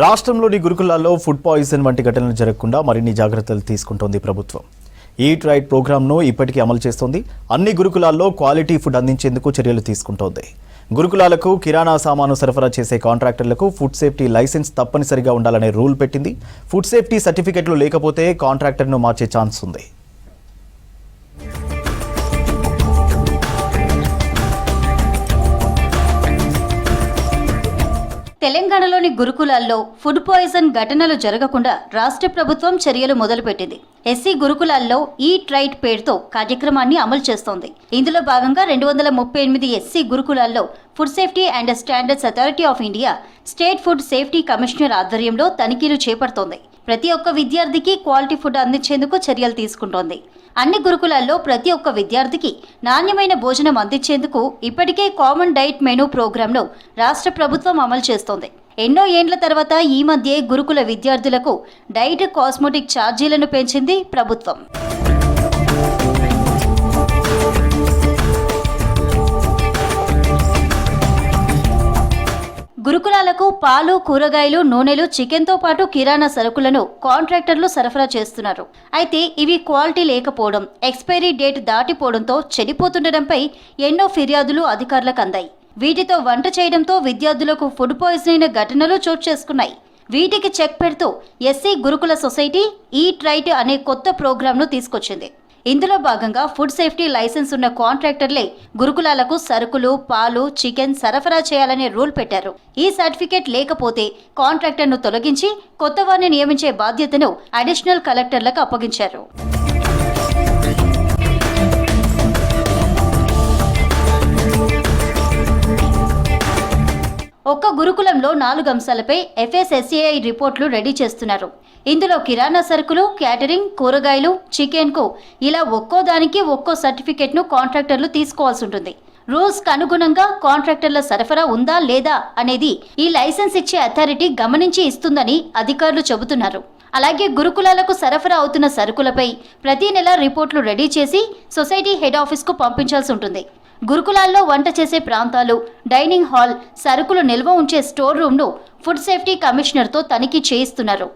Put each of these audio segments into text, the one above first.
రాష్ట్రంలోని గురుకులాల్లో food poison వంటి ఘటనలు జరగకుండా మరిన్ని జాగ్రత్తలు తీసుకుంటోంది ప్రభుత్వం. ఈట్ రైట్ ప్రోగ్రామ్ను ఇప్పటికీ అమలు చేస్తోంది. అన్ని గురుకులాల్లో క్వాలిటీ ఫుడ్ అందించేందుకు చర్యలు తీసుకుంటోంది. గురుకులాలకు కిరాణా సామాను సరఫరా చేసే కాంట్రాక్టర్లకు ఫుడ్ సేఫ్టీ లైసెన్స్ తప్పనిసరిగా ఉండాలనే రూల్ పెట్టింది. ఫుడ్ సేఫ్టీ సర్టిఫికెట్లు లేకపోతే కాంట్రాక్టర్ను మార్చే ఛాన్స్ ఉంది. తెలంగాణలోని గురుకులాల్లో ఫుడ్ పాయిజన్ ఘటనలు జరగకుండా రాష్ట్ర ప్రభుత్వం చర్యలు మొదలుపెట్టింది. ఎస్సీ గురుకులాల్లో ఈట్ రైట్ పేరుతో కార్యక్రమాన్ని అమలు చేస్తోంది. ఇందులో భాగంగా 238 ఎస్సీ గురుకులాల్లో food safety and standards authority of India state food safety commissioner ఆధ్వర్యంలో తనిఖీలు చేపడుతోంది. ప్రతి ఒక్క విద్యార్థికి క్వాలిటీ ఫుడ్ అందించేందుకు చర్యలు తీసుకుంటోంది. అన్ని గురుకులాల్లో ప్రతి ఒక్క విద్యార్థికి నాణ్యమైన భోజనం అందించేందుకు ఇప్పటికే కామన్ డైట్ మెనూ ప్రోగ్రాంను రాష్ట్ర ప్రభుత్వం అమలు చేస్తోంది. ఎన్నో ఏండ్ల తర్వాత ఈ మధ్య గురుకుల విద్యార్థులకు డైట్ కాస్మెటిక్ ఛార్జీలను పెంచింది ప్రభుత్వం. గురుకులాలకు పాలు, కూరగాయలు, నూనెలు, చికెన్తో పాటు కిరాణా సరుకులను కాంట్రాక్టర్లు సరఫరా చేస్తున్నారు. అయితే ఇవి క్వాలిటీ లేకపోవడం, ఎక్స్పైరీ డేట్ దాటిపోవడంతో చెడిపోతుండడంపై ఎన్నో ఫిర్యాదులు అధికారులకు అందాయి. వీటితో వంట చేయడంతో విద్యార్థులకు ఫుడ్ పాయిజన్ అయిన ఘటనలు చోటు చేసుకున్నాయి. వీటికి చెక్ పెడుతూ ఎస్సీ గురుకుల సొసైటీ ఈట్ రైట్ అనే కొత్త ప్రోగ్రాంను తీసుకొచ్చింది. ఇందులో భాగంగా ఫుడ్ సేఫ్టీ లైసెన్స్ ఉన్న కాంట్రాక్టర్లే గురుకులాలకు సరుకులు, పాలు, చికెన్ సరఫరా చేయాలనే రూల్ పెట్టారు. ఈ సర్టిఫికేట్ లేకపోతే కాంట్రాక్టర్ను తొలగించి కొత్త వారిని నియమించే బాధ్యతను అడిషనల్ కలెక్టర్లకు అప్పగించారు. ఒక్క గురుకులంలో 4 అంశాలపై FSSAI రిపోర్టులు రెడీ చేస్తున్నారు. ఇందులో కిరాణా సరుకులు, క్యాటరింగ్, కూరగాయలు, చికెన్కు ఇలా ఒక్కో దానికి ఒక్కో సర్టిఫికెట్ను కాంట్రాక్టర్లు తీసుకోవాల్సి ఉంటుంది. రూల్స్కు అనుగుణంగా కాంట్రాక్టర్ల సరఫరా ఉందా లేదా అనేది ఈ లైసెన్స్ ఇచ్చే అథారిటీ గమనించి ఇస్తుందని అధికారులు చెబుతున్నారు. అలాగే గురుకులాలకు సరఫరా అవుతున్న సరుకులపై ప్రతి నెల రిపోర్టులు రెడీ చేసి సొసైటీ హెడ్ ఆఫీస్కు పంపించాల్సి ఉంటుంది. గురుకులాల్లో వంట చేసే ప్రాంతాలు, డైనింగ్ హాల్, సరుకులు నిల్వ ఉంచే స్టోర్ రూమ్ను ఫుడ్ సేఫ్టీ కమిషనర్తో తనిఖీ చేయిస్తున్నారు.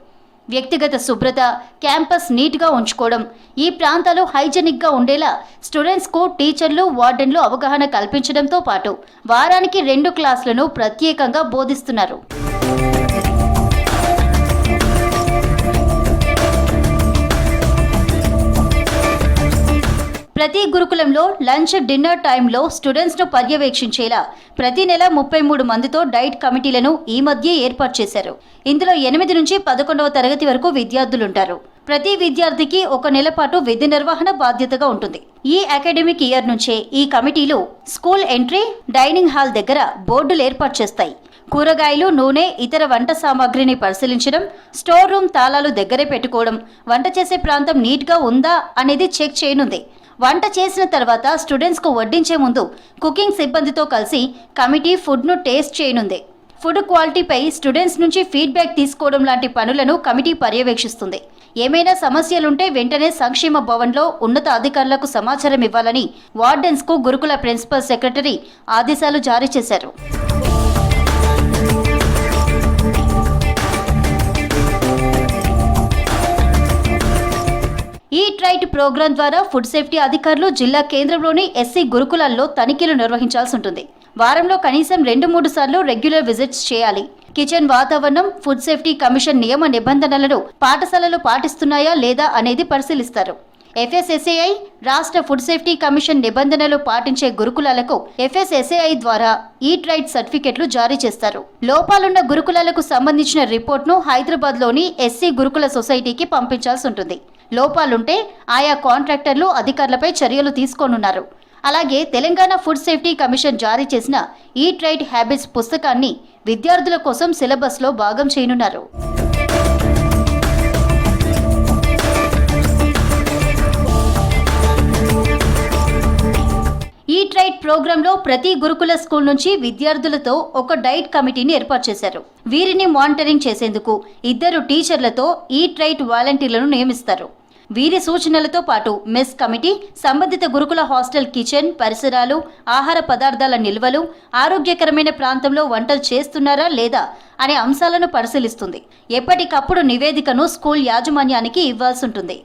వ్యక్తిగత శుభ్రత, క్యాంపస్ నీట్గా ఉంచుకోవడం, ఈ ప్రాంతాలు హైజెనిక్గా ఉండేలా స్టూడెంట్స్కు టీచర్లు, వార్డెన్లు అవగాహన కల్పించడంతో పాటు వారానికి 2 క్లాసులను ప్రత్యేకంగా బోధిస్తున్నారు. ప్రతి గురుకులంలో లంచ్, డిన్నర్ టైంలో స్టూడెంట్స్ను పర్యవేక్షించేలా ప్రతి నెల 33 మందితో డైట్ కమిటీలను ఈ మధ్య ఏర్పాటు చేశారు. ఇందులో 8 నుంచి 11వ తరగతి వరకు విద్యార్థులుంటారు. ప్రతి విద్యార్థికి 1 నెల పాటు విధి నిర్వహణ బాధ్యతగా ఉంటుంది. ఈ అకాడమిక్ ఇయర్ నుంచే ఈ కమిటీలు స్కూల్ ఎంట్రీ, డైనింగ్ హాల్ దగ్గర బోర్డులు ఏర్పాటు చేస్తాయి. కూరగాయలు, నూనె, ఇతర వంట సామాగ్రిని పరిశీలించడం, స్టోర్ రూమ్ తాళాలు దగ్గరే పెట్టుకోవడం, వంట చేసే ప్రాంతం నీట్గా ఉందా అనేది చెక్ చేయనుంది. వంట చేసిన తర్వాత స్టూడెంట్స్కు వడ్డించే ముందు కుకింగ్ సిబ్బందితో కలిసి కమిటీ ఫుడ్ను టేస్ట్ చేయనుంది. ఫుడ్ క్వాలిటీపై స్టూడెంట్స్ నుంచి ఫీడ్బ్యాక్ తీసుకోవడం లాంటి పనులను కమిటీ పర్యవేక్షిస్తుంది. ఏమైనా సమస్యలుంటే వెంటనే సంక్షేమ భవన్లో ఉన్నత అధికారులకు సమాచారం ఇవ్వాలని వార్డెన్స్కు గురుకుల ప్రిన్సిపల్ సెక్రటరీ ఆదేశాలు జారీ చేశారు. ఈట్ రైట్ ప్రోగ్రాం ద్వారా ఫుడ్ సేఫ్టీ అధికారులు జిల్లా కేంద్రంలోని ఎస్సీ గురుకులాల్లో తనిఖీలు నిర్వహించాల్సి ఉంటుంది. వారంలో కనీసం 2-3 సార్లు రెగ్యులర్ విజిట్స్ చేయాలి. కిచెన్ వాతావరణం, ఫుడ్ సేఫ్టీ కమిషన్ నియమ నిబంధనలను పాఠశాలలు పాటిస్తున్నాయా లేదా అనేది పరిశీలిస్తారు. FSSAI రాష్ట్ర ఫుడ్ సేఫ్టీ కమిషన్ నిబంధనలు పాటించే గురుకులాలకు FSSAI ద్వారా ఈట్ రైట్ సర్టిఫికెట్లు జారీ చేస్తారు. లోపాలున్న గురుకులాలకు సంబంధించిన రిపోర్ట్ను హైదరాబాద్లోని ఎస్సీ గురుకుల సొసైటీకి పంపించాల్సి ఉంటుంది. లోపాలుంటే ఆయా కాంట్రాక్టర్లు అధికారులపై చర్యలు తీసుకోనున్నారు. అలాగే తెలంగాణ ఫుడ్ సేఫ్టీ కమిషన్ జారీ చేసిన ఈట్ రైట్ హ్యాబిట్స్ పుస్తకాన్ని విద్యార్థుల కోసం సిలబస్లో భాగం చేయనున్నారు. ఈట్ రైట్ ప్రోగ్రాంలో ప్రతి గురుకుల స్కూల్ నుంచి విద్యార్థులతో ఒక డైట్ కమిటీని ఏర్పాటు చేశారు. వీరిని మానిటరింగ్ చేసేందుకు 2 టీచర్లతో ఈట్ రైట్ వాలంటీర్లను నియమిస్తారు. వీరి సూచనలతో పాటు మెస్ కమిటీ సంబంధిత గురుకుల హాస్టల్ కిచెన్ పరిసరాలు, ఆహార పదార్థాల నిల్వలు, ఆరోగ్యకరమైన ప్రాంతంలో వంటలు చేస్తున్నారా లేదా అనే అంశాలను పరిశీలిస్తుంది. ఎప్పటికప్పుడు నివేదికను స్కూల్ యాజమాన్యానికి ఇవ్వాల్సి ఉంటుంది.